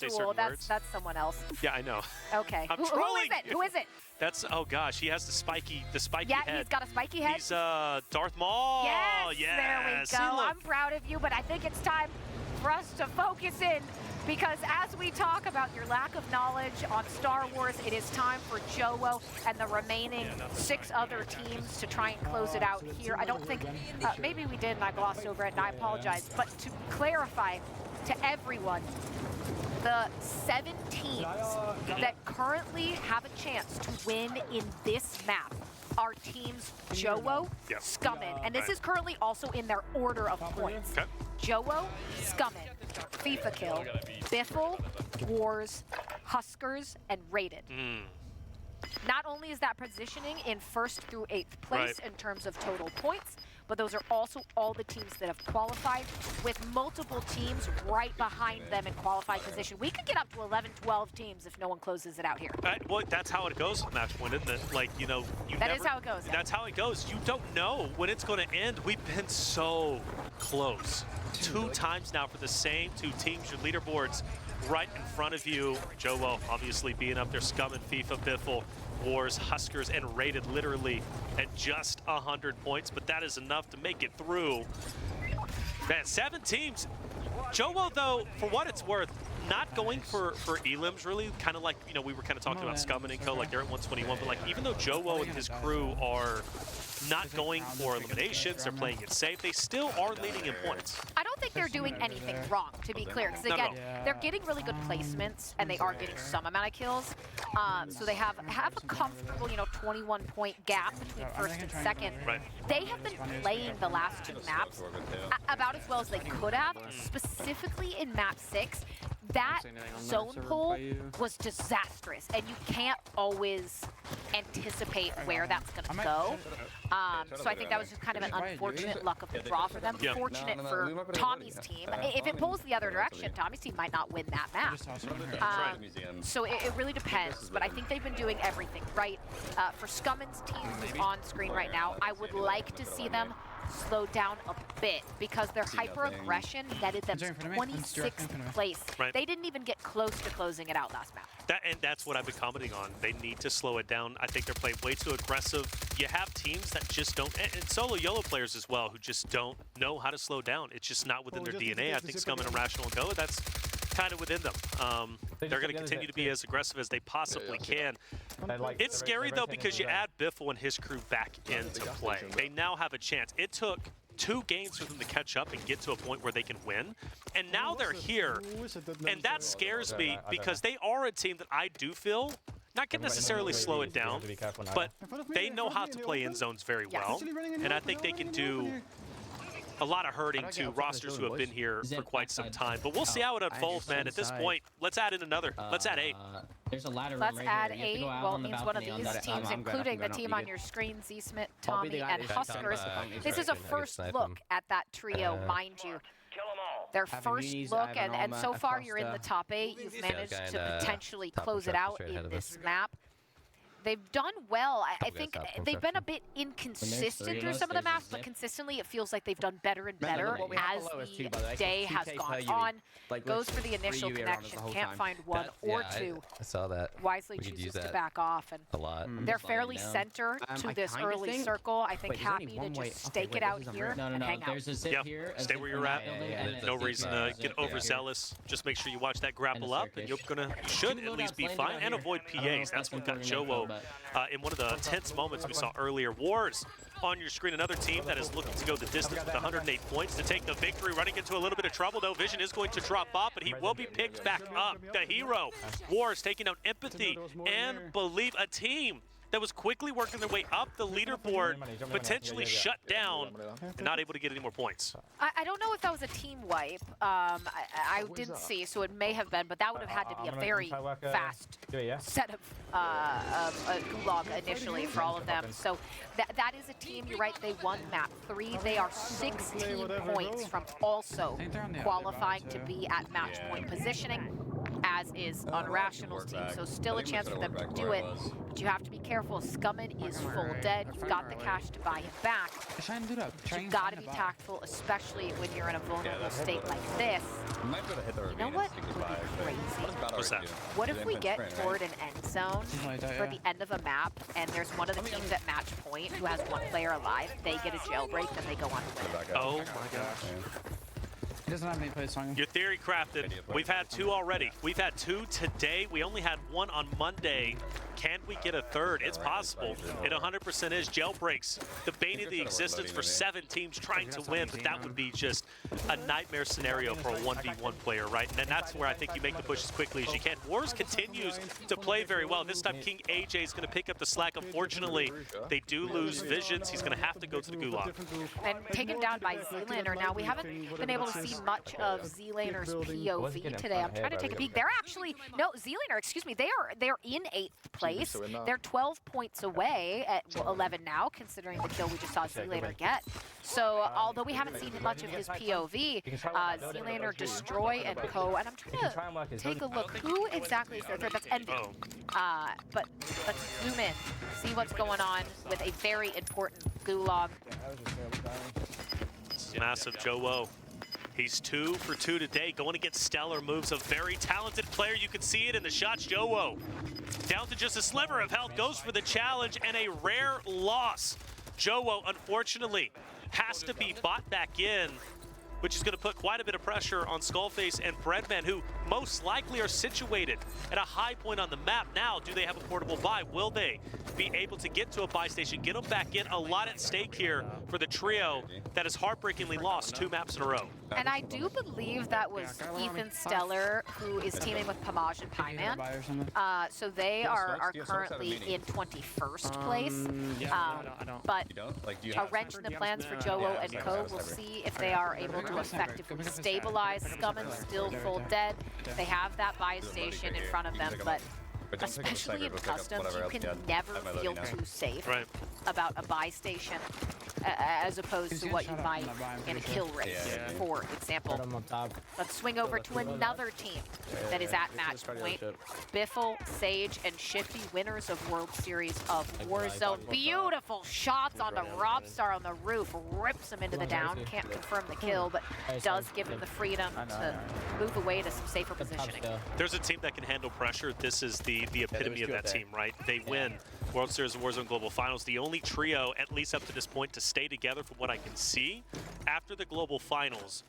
Duel, that's someone else. Yeah, I know. Okay. I'm Who is trolling it? Who is it? That's, oh gosh, he has the spiky head. Yeah, he's got a spiky head. He's Darth Maul. Yes, yes. There we go. See, I'm proud of you, but I think it's time for us to focus in, because as we talk about your lack of knowledge on Star Wars, it is time for Joewo and the remaining 6 other teams to try and close it out here. I don't think, maybe we did and I glossed over it and I apologize, but to clarify to everyone, the 7 teams that currently have a chance to win in this map are teams Joewo, Scummin, and this is currently also in their order of points. Okay. Joewo, Scummin, FIFA Kill, Biffle, Wars, Huskerrs, and Rated. Not only is that positioning in 1st through 8th place in terms of total points, but those are also all the teams that have qualified, with multiple teams right behind them in qualified position. We could get up to 11, 12 teams if no one closes it out here. Well, that's how it goes with match point, isn't it? Like, you know, That is how it goes. That's how it goes. You don't know when it's going to end. We've been so close. 2 times now for the same 2 teams. Your leaderboards right in front of you. Joewo obviously being up there, Scum and FIFA, Biffle, Wars, Huskerrs, and Rated literally at just 100 points, but that is enough to make it through. Man, 7 teams. Joewo, though, for what it's worth, not going for elims really, kind of like, you know, we were kind of talking about Scummin and Co, like they're at 121, but like even though Joewo and his crew are not going for eliminations, they're playing it safe, they still are leading in points. I don't think they're doing anything wrong, to be clear, because again, they're getting really good placements and they are getting some amount of kills. So they have a comfortable, you know, 21-point gap between 1st and 2nd. Right. They have been playing the last 2 maps about as well as they could have, specifically in map 6. That zone pull was disastrous, and you can't always anticipate where that's going to go. So I think that was just kind of an unfortunate luck of the draw for them. Fortunate for Tommy's team. If it pulls the other direction, Tommy's team might not win that map. So it really depends, but I think they've been doing everything right. For Scummin's team, who's on screen right now, I would like to see them slow down a bit, because their hyper-aggression netted them 26th place. They didn't even get close to closing it out last map. And that's what I've been commenting on. They need to slow it down. I think they're playing way too aggressive. You have teams that just don't, and solo YOLO players as well, who just don't know how to slow down. It's just not within their DNA. I think Scum and Irrational and Go, that's kind of within them. They're going to continue to be as aggressive as they possibly can. It's scary, though, because you add Biffle and his crew back into play. They now have a chance. It took 2 games for them to catch up and get to a point where they can win. And now they're here. And that scares me, because they are a team that I do feel not can necessarily slow it down, but they know how to play in zones very well. And I think they can do a lot of hurting to rosters who have been here for quite some time. But we'll see how it unfolds, man. At this point, let's add in another. Let's add 8. There's a ladder Let's add 8. Well, it means one of these teams, including the team on your screen, Z-Smith, Tommy, and Huskerrs. This is a first look at that trio, mind you. Their first look, and so far you're in the top 8. You've managed to potentially close it out in this map. They've done well. I think they've been a bit inconsistent through some of the maps, but consistently it feels like they've done better and better as the day has gone on. Goes for the initial connection, can't find 1 or 2. I saw that. Wisely chooses to back off, and a lot. They're fairly center to this early circle. I think happy to just stake it out here and hang out. Yeah, stay where you're at. No reason to get overzealous. Just make sure you watch that grapple up, and you should at least be fine, and avoid PAs. That's what got Joewo in one of the tense moments we saw earlier. Wars on your screen, another team that is looking to go the distance with 108 points to take the victory, running into a little bit of trouble though. Vision is going to drop off, but he will be picked back up. The hero, Wars, taking out Empathy and Believe, a team that was quickly working their way up the leaderboard, potentially shut down and not able to get any more points. I don't know if that was a team wipe. I didn't see, so it may have been, but that would have had to be a very fast set of gulag initially for all of them. So that is a team, you're right, they won map 3. They are 16 points from also qualifying to be at match point positioning as is Unrational's team. So still a chance for them to do it, but you have to be careful. Scummin is full dead. You've got the cash to buy him back. You've got to be tactful, especially when you're in a vulnerable state like this. You know what would be crazy? What's that? What if we get toward an end zone for the end of a map, and there's one of the teams at match point who has one player alive, they get a jailbreak, and they go on to win. Oh my gosh. He doesn't have any plays on him. Your theory crafted. We've had 2 already. We've had 2 today. We only had 1 on Monday. Can we get a third? It's possible. It 100% is. Jailbreaks, the bane of the existence for 7 teams trying to win, but that would be just a nightmare scenario for a 1v1 player, right? And that's where I think you make the push as quickly as you can. Wars continues to play very well. This time King AJ is going to pick up the slack. Unfortunately, they do lose Visions. He's going to have to go to the gulag. And taken down by Zlaner. Now, we haven't been able to see much of Zlaner's POV today. I'm trying to take a peek. They're actually, no, Zlaner, excuse me, they're in 8th place. They're 12 points away at 11 now, considering the kill we just saw Zlaner get. So, although we haven't seen much of his POV, Zlaner destroy and co. And I'm trying to take a look. Who exactly is their third? That's Envy. But let's zoom in, see what's going on with a very important gulag. Massive Joewo. He's 2 for 2 today, going to get stellar moves. A very talented player. You can see it in the shots. Joewo down to just a sliver of health, goes for the challenge, and a rare loss. Joewo, unfortunately, has to be bought back in, which is going to put quite a bit of pressure on Skullface and Breadman, who most likely are situated at a high point on the map. Now, do they have a portable buy? Will they be able to get to a buy station, get them back in? A lot at stake here for the trio that has heartbreakingly lost 2 maps in a row. And I do believe that was Ethan Stellar, who is teaming with Pamaj and Pieman. So they are currently in 21st place. But a wrench in the plans for Joewo and Co. We'll see if they are able to effectively stabilize. Scummin still full dead. They have that buy station in front of them, but especially in customs, you can never feel too safe about a buy station as opposed to what you might in a kill race, for example. Let's swing over to another team that is at match point. Biffle, Sage, and Shifty, winners of World Series of Warzone. Beautiful shots on the Robstar on the roof. Rips him into the down. Can't confirm the kill, but does give him the freedom to move away to some safer positioning. There's a team that can handle pressure. This is the epitome of that team, right? They win World Series of Warzone Global Finals. The only trio, at least up to this point, to stay together from what I can see. After the Global Finals,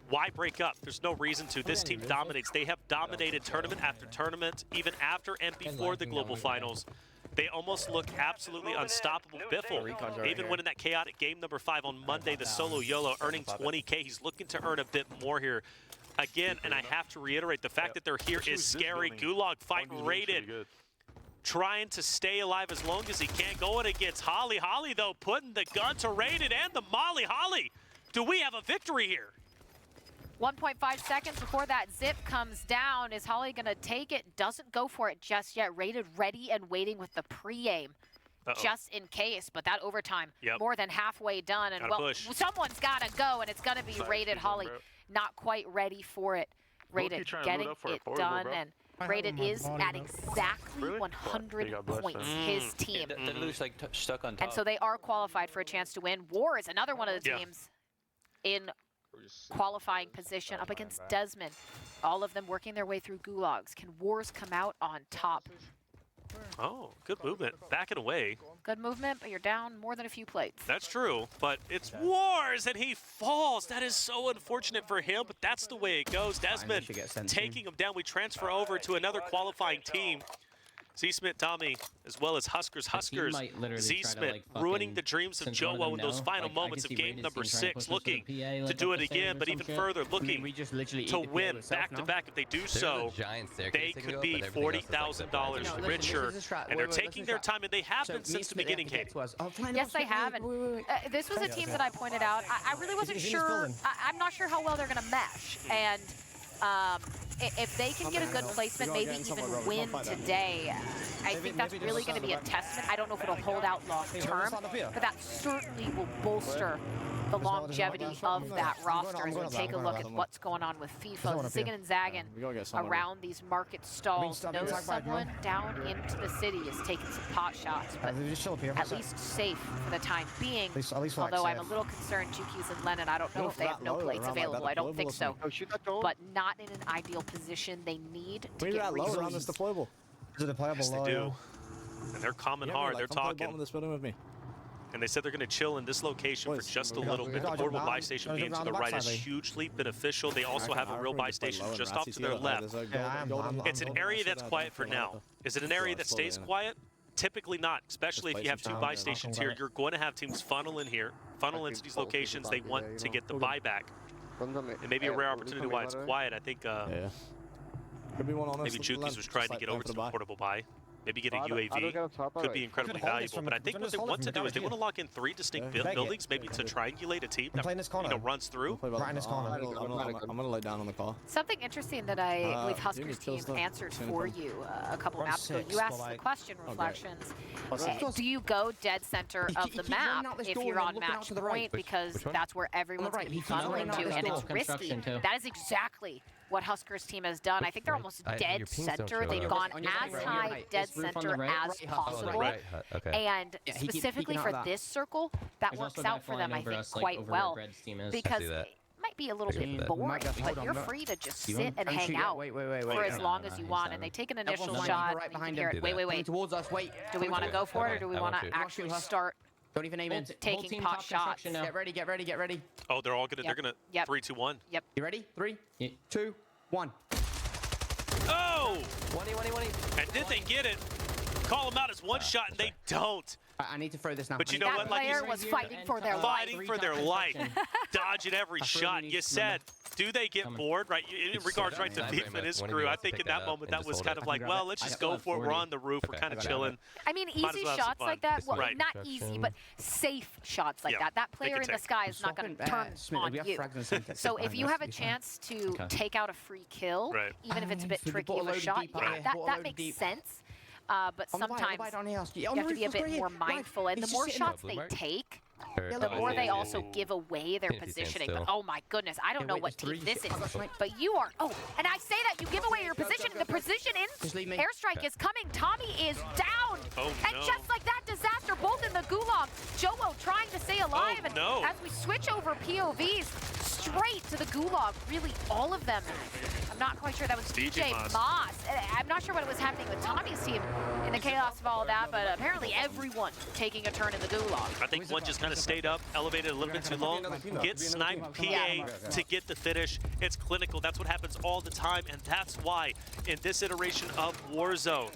why break up? There's no reason to. This team dominates. They have dominated tournament after tournament, even after and before the Global Finals. They almost look absolutely unstoppable. Biffle, even winning that chaotic game number 5 on Monday, the solo YOLO, earning 20K. He's looking to earn a bit more here. Again, and I have to reiterate, the fact that they're here is scary. Gulag fight rated. Trying to stay alive as long as he can. Going against Holly. Holly, though, putting the gun to Rated and the Molly. Holly, do we have a victory here? 1.5 seconds before that zip comes down. Is Holly going to take it? Doesn't go for it just yet. Rated ready and waiting with the pre-aim. Just in case, but that overtime more than halfway done. And well, someone's got to go, and it's going to be Rated. Holly not quite ready for it. Rated getting it done, and Rated is at exactly 100 points, his team. Stuck on top. And so they are qualified for a chance to win. War is another one of the teams in qualifying position up against Desmond. All of them working their way through gulags. Can Wars come out on top? Oh, good movement. Backing away. Good movement, but you're down more than a few plates. That's true, but it's Wars, and he falls. That is so unfortunate for him, but that's the way it goes. Desmond taking him down. We transfer over to another qualifying team. Z-Smith, Tommy, as well as Huskerrs. Huskerrs, Z-Smith, ruining the dreams of Joewo in those final moments of game number 6, looking to do it again, but even further, looking to win back-to-back. If they do so, they could be $40,000 richer, and they're taking their time, and they have been since the beginning, Katie. Yes, they have, and this was a team that I pointed out. I really wasn't sure. I'm not sure how well they're going to mesh, and if they can get a good placement, maybe even win today, I think that's really going to be a testament. I don't know if it'll hold out long term, but that certainly will bolster the longevity of that roster as we take a look at what's going on with FIFA. Zigging and zagging around these market stalls. Know someone down into the city is taking some pot shots, but at least safe for the time being. Although I'm a little concerned, Juki's and Lennon, I don't know if they have no plates available. I don't think so. But not in an ideal position. They need to get resources. Is it deployable? Yes, they do. And they're coming hard. They're talking. This building with me. And they said they're going to chill in this location for just a little bit. The portable buy station being to the right is hugely beneficial. They also have a real buy station just off to their left. It's an area that's quiet for now. Is it an area that stays quiet? Typically not, especially if you have 2 buy stations here. You're going to have teams funnel in here, funnel into these locations. They want to get the buyback. It may be a rare opportunity why it's quiet. I think maybe Juki's was trying to get over to the portable buy. Maybe get a UAV could be incredibly valuable, but I think what they want to do is they want to lock in 3 distinct buildings, maybe to triangulate a team that runs through. I'm gonna lay down on the call. Something interesting that I believe Huskerrs team answered for you a couple maps ago. You asked the question, Reflections. Do you go dead center of the map if you're on match point, because that's where everyone's going to be funneling to, and it's risky? That is exactly what Huskerrs team has done. I think they're almost dead center. They've gone as high dead center as possible. And specifically for this circle, that works out for them, I think, quite well. Because it might be a little bit boring, but you're free to just sit and hang out for as long as you want. And they take an initial shot. Wait. Do we want to go for it, or do we want to actually start taking pot shots? Get ready. Oh, they're all gonna. They're gonna. 3, 2, 1. Yep. You ready? 3, 2, 1. Oh! 20. And did they get it? Call them out as one shot, and they don't. I need to throw this now. But you know what? That player was fighting for their life. Fighting for their life. Dodging every shot. You said, do they get bored? Right? In regards right to Diazbiffle and his crew, I think in that moment that was kind of like, well, let's just go for it. We're on the roof. We're kind of chilling. I mean, easy shots like that, well, not easy, but safe shots like that. That player in the sky is not going to turn on you. So if you have a chance to take out a free kill, even if it's a bit tricky of a shot, that makes sense. But sometimes you have to be a bit more mindful, and the more shots they take, the more they also give away their positioning. But oh my goodness, I don't know what team this is, but you are, and I say that you give away your position, the precision in airstrike is coming. Tommy is down, and just like that, disaster, both in the gulag. Joewo trying to stay alive, and as we switch over POVs, straight to the gulag, really all of them. I'm not quite sure that was DJ Moss. I'm not sure what was happening with Tommy's team in the chaos of all that, but apparently everyone taking a turn in the gulag. I think one just kind of stayed up, elevated a little bit too long, get sniped PA to get the finish. It's clinical. That's what happens all the time, and that's why in this iteration of Warzone,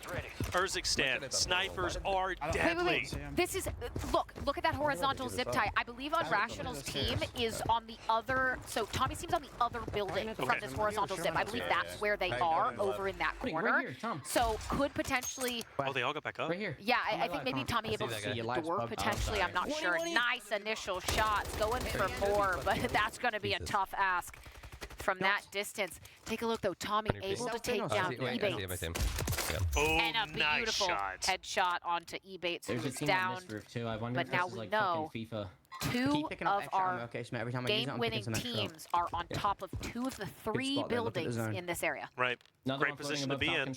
Urzikstan, snipers are deadly. Wait. This is, look at that horizontal zip tie. I believe Unrational's team is on the other, so Tommy's team's on the other building from this horizontal zip. I believe that's where they are, over in that corner. So could potentially... Oh, they all got back up? Right here. Yeah, I think maybe Tommy able to see the door potentially. I'm not sure. Nice initial shots, going for more, but that's going to be a tough ask from that distance. Take a look though, Tommy able to take down Ebates. And a beautiful headshot onto Ebates, who's down. But now we know 2 of our game-winning teams are on top of 2 of the 3 buildings in this area. Right. Great position to be in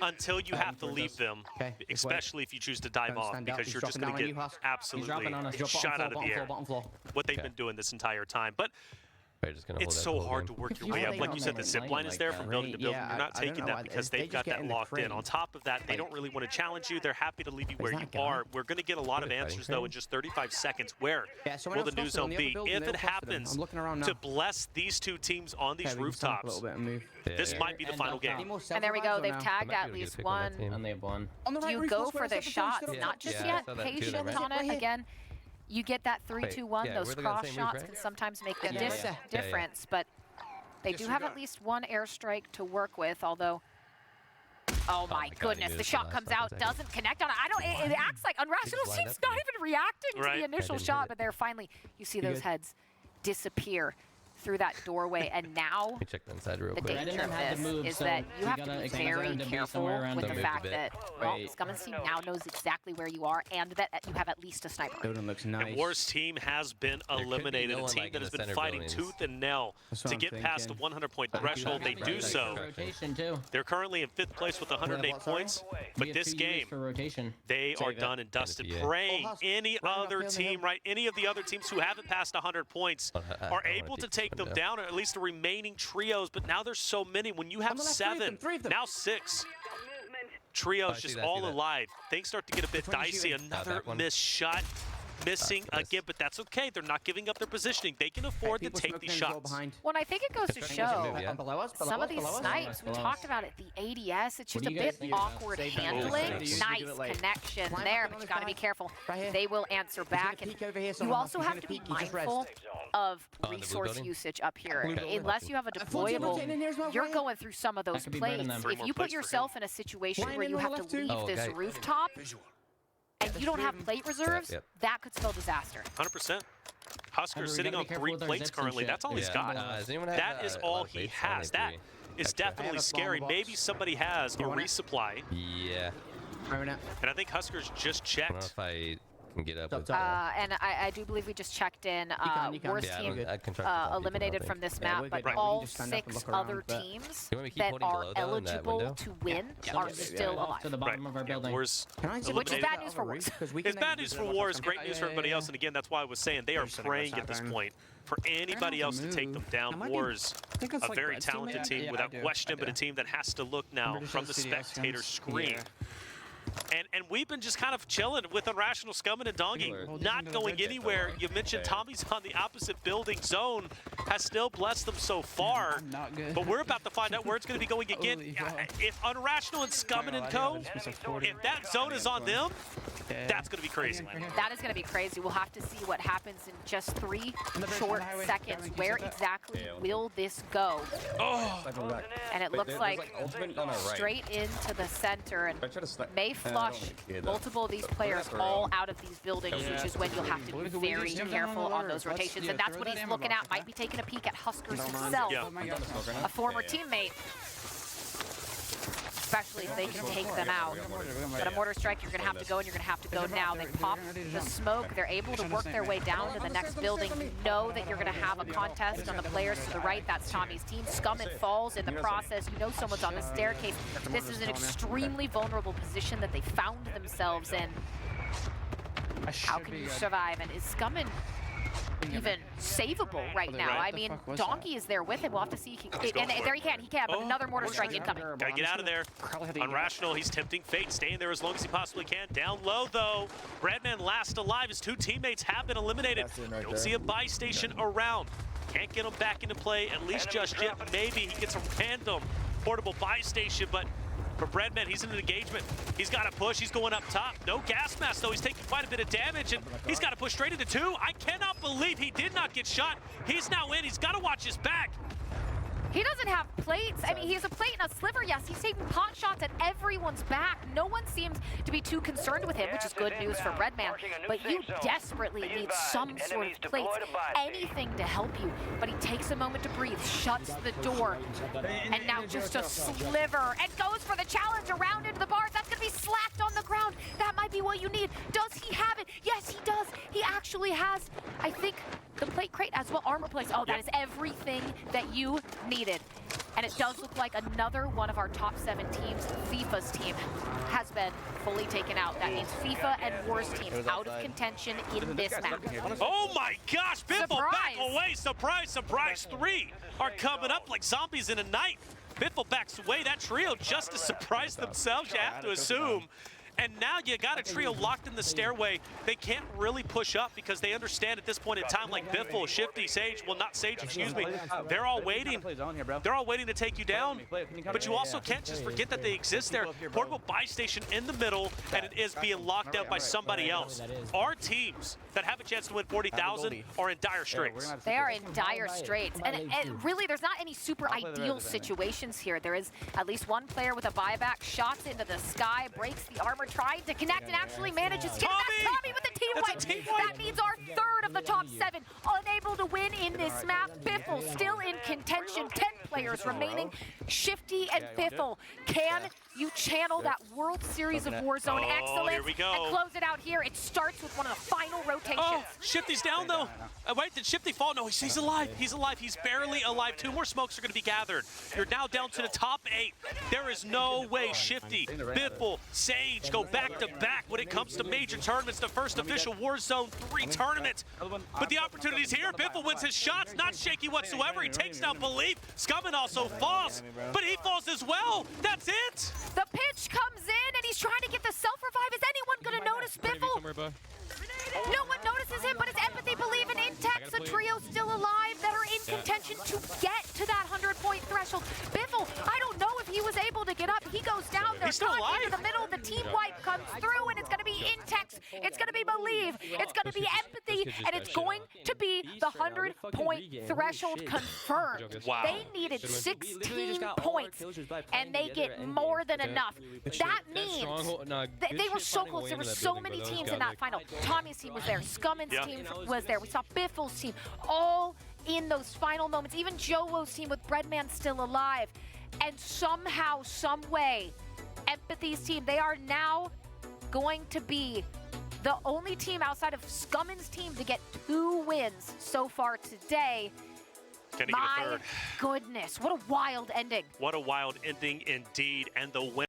until you have to leave them, especially if you choose to dive off, because you're just going to get absolutely shot out of the air. What they've been doing this entire time. But it's so hard to work your way up. Like you said, the zip line is there from building to building. You're not taking that because they've got that locked in. On top of that, they don't really want to challenge you. They're happy to leave you where you are. We're going to get a lot of answers, though, in just 35 seconds. Where will the new zone be? If it happens to bless these 2 teams on these rooftops, this might be the final game. And there we go. They've tagged at least one. And they've won. Do you go for the shots? Not just yet. Patient on it. Again, you get that 3-2-1. Those cross shots can sometimes make the difference, but they do have at least one airstrike to work with, although, oh my goodness, the shot comes out, doesn't connect on it. It acts like Unrational seems not even reacting to the initial shot, but there finally, you see those heads disappear through that doorway, and now Check the inside real the quick. danger of this is that you have to be very careful with the fact that, well, Scumman's team now knows exactly where you are, and that you have at least a sniper. Building looks nice. And War's team has been eliminated. A team that has been fighting tooth and nail to get past the 100-point threshold. They do so. They're currently in 5th place with 108 points, but this game, they are done and dusted. Praying any other team, right, any of the other teams who haven't passed 100 points are able to take them down, or at least the remaining trios, but now there's so many. When you have 7, now 6 trios just all alive, things start to get a bit dicey. Another missed shot. Missing again, but that's okay. They're not giving up their positioning. They can afford to take these shots. Well, I think it goes to show some of these snipes, we talked about it, the ADS, it's just a bit awkward handling. Nice connection there, but you got to be careful. They will answer back. And you also have to be mindful of resource usage up here. Unless you have a deployable, you're going through some of those plates. If you put yourself in a situation where you have to leave this rooftop, and you don't have plate reserves, that could spell disaster. 100%. Huskerrs sitting on 3 plates currently. That's all he's got. That is all he has. That is definitely scary. Maybe somebody has a resupply. Yeah. And I think Huskerrs just checked. I don't know if I can get up with and I do believe we just checked in. Worst team eliminated from this map, but all 6 other teams that are eligible to win are still alive. to the bottom of our building. Wars Which is bad news for Wars. It's bad news for Wars, great news for everybody else. And again, that's why I was saying they are praying at this point for anybody else to take them down. Wars, a very talented team without question, but a team that has to look now from the spectator screen. And we've been just kind of chilling with Irrational, Scumman, and Donkey, not going anywhere. You mentioned Tommy's on the opposite building. Zone has still blessed them so far, but we're about to find out where it's going to be going again. If Irrational and Scumman and Co., if that zone is on them, that's going to be crazy. That is going to be crazy. We'll have to see what happens in just 3 short seconds. Where exactly will this go? And it looks like straight into the center, and may flush multiple of these players all out of these buildings, which is when you'll have to be very careful on those rotations. And that's what he's looking at. Might be taking a peek at Huskerrs himself, a former teammate. Especially if they can take them out. But a mortar strike, you're going to have to go, and you're going to have to go now. They pop the smoke. They're able to work their way down to the next building. You know that you're going to have a contest on the players to the right. That's Tommy's team. Scumman falls in the process. You know someone's on the staircase. This is an extremely vulnerable position that they found themselves in. How can you survive? And is Scumman even savable right now? I mean, Donkey is there with him. We'll have to see. And there he can, but another mortar strike incoming. Gotta get out of there. Irrational, he's tempting fate, staying there as long as he possibly can. Down low, though. Redman last alive. His 2 teammates have been eliminated. Don't see a buy station around. Can't get him back into play, at least just yet. Maybe he gets a random portable buy station, but for Breadman, he's in an engagement. He's got to push. He's going up top. No gas mask, though. He's taking quite a bit of damage, and he's got to push straight into 2. I cannot believe he did not get shot. He's now in. He's got to watch his back. He doesn't have plates. I mean, he has a plate and a sliver, yes. He's taking pot shots at everyone's back. No one seems to be too concerned with him, which is good news for Redman. But you desperately need some sort of plates, anything to help you. But he takes a moment to breathe, shuts the door, and now just a sliver, and goes for the challenge around into the bars. That's going to be slacked on the ground. That might be what you need. Does he have it? Yes, he does. He actually has, I think, the plate crate as well, armor plates. Oh, that is everything that you needed. And it does look like another one of our top 7 teams, FIFA's team, has been fully taken out. That means FIFA and Wars teams out of contention in this map. Oh my gosh, Biffle back away. Surprise, surprise. 3 are coming up like zombies in a night. Biffle backs away. That trio just to surprise themselves, you have to assume. And now you got a trio locked in the stairway. They can't really push up because they understand at this point in time, like Biffle, Shifty, Sage, well, not Sage, excuse me, they're all waiting. They're all waiting to take you down. But you also can't just forget that they exist there. Portable buy station in the middle, and it is being locked out by somebody else. Our teams that have a chance to win 40,000 are in dire straits. They are in dire straits. And really, there's not any super ideal situations here. There is at least one player with a buyback, shots into the sky, breaks the armor Zlaner trying to connect and actually manages to. Tommy! That's Tommy with the team That's a wipe. team wipe. That means our third of the top 7 unable to win in this map. Biffle still in contention. 10 players remaining. Shifty and Biffle, can you channel that World Series of Warzone excellence here we go. and close it out here? It starts with one of the final rotations. Oh, Shifty's down though. Wait, did Shifty fall? No, he's alive. He's alive. He's barely alive. 2 more smokes are going to be gathered. You're now down to the top 8. There is no way Shifty, Biffle, Sage go back to back when it comes to major tournaments. The first official Warzone 3 tournament. But the opportunity's here. Biffle wins his shots. Not shaky whatsoever. He takes down Belief. Scummin also falls, but he falls as well. That's it. The pitch comes in, and he's trying to get the self-revive. Is anyone going to notice Biffle? No one notices him, but his empathy, believe, and Intex, the trio still alive that are in contention to get to that 100-point threshold. Biffle, I don't know if he was able to get up. He goes down there, He's still alive. into the middle. The team wipe comes through, and it's going to be Intex. It's going to be Believe. It's going to be empathy, and it's going to be the 100-point threshold confirmed. Wow. They needed 16 points, and they get more than enough. That means they were so close. There were so many teams in that final. Tommy's team was there. Scummin's team was there. We saw Biffle's team all in those final moments. Even Joewo's team with Breadman still alive. And somehow, some way, Empathy's team, they are now going to be the only team outside of Scummin's team to get 2 wins so far today. Can he get a My third? goodness, what a wild ending. What a wild ending indeed. And the win.